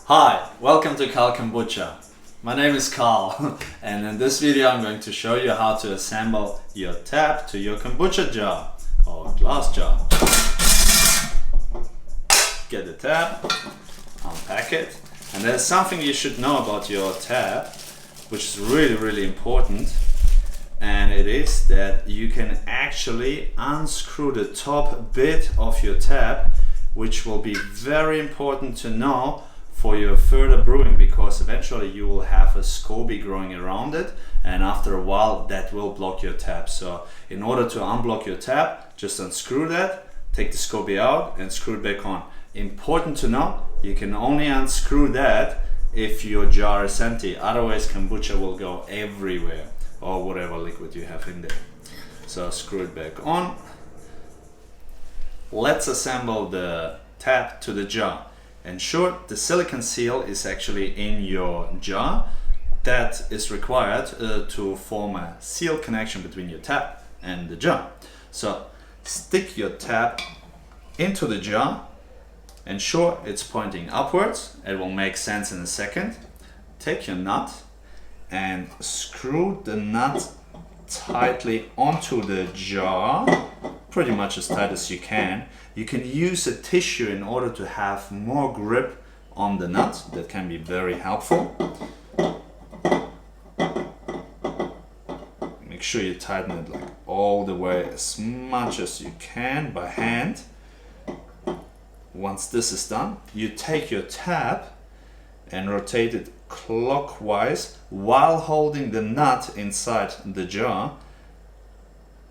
Hi, welcome to Carl Kombucha. My name is Carl and in this video I'm going to show you how to assemble your tap to your kombucha jar or glass jar. Get the tap, unpack it, and there's something you should know about your tap which is really important, and it is that you can actually unscrew the top bit of your tap, which will be very important to know for your further brewing, because eventually you will have a SCOBY growing around it, and after a while that will block your tap. So in order to unblock your tap, just unscrew that, take the SCOBY out and screw it back on. Important to know, you can only unscrew that if your jar is empty, otherwise kombucha will go everywhere or whatever liquid you have in there. So screw it back on. Let's assemble the tap to the jar. In short, the silicone seal is actually in your jar. That is required to form a seal connection between your tap and the jar. So stick your tap into the jar. Ensure it's pointing upwards. It will make sense in a second. Take your nut and screw the nut tightly onto the jar, pretty much as tight as you can. You can use a tissue in order to have more grip on the nut. That can be very helpful. Make sure you tighten it like all the way, as much as you can by hand. Once this is done, you take your tap and rotate it clockwise while holding the nut inside the jar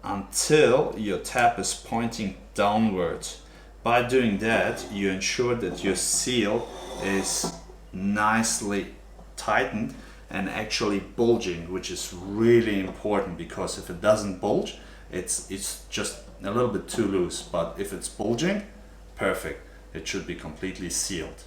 until your tap is pointing downwards. By doing that, you ensure that your seal is nicely tightened and actually bulging, which is really important, because if it doesn't bulge, it's just a little bit too loose. But if it's bulging, perfect. It should be completely sealed.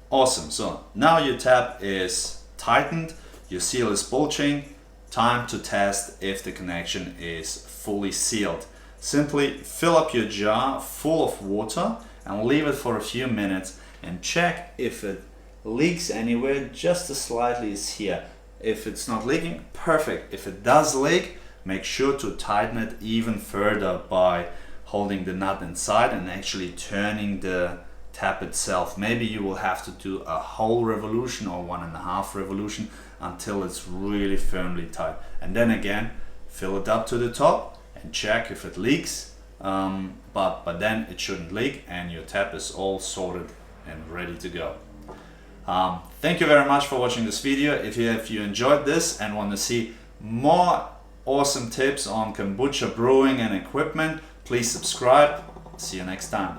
Awesome. So now your tap is tightened, your seal is bulging. Time to test if the connection is fully sealed. Simply fill up your jar full of water and leave it for a few minutes and check if it leaks anywhere, just as slightly as here. If it's not leaking, perfect. If it does leak, make sure to tighten it even further by holding the nut inside and actually turning the tap itself. Maybe you will have to do a whole revolution or 1.5 revolution until it's really firmly tight. And then again, fill it up to the top and check if it leaks. But then it shouldn't leak and your tap is all sorted and ready to go. Thank you very much for watching this video. If you enjoyed this and want to see more awesome tips on kombucha brewing and equipment, please subscribe. See you next time.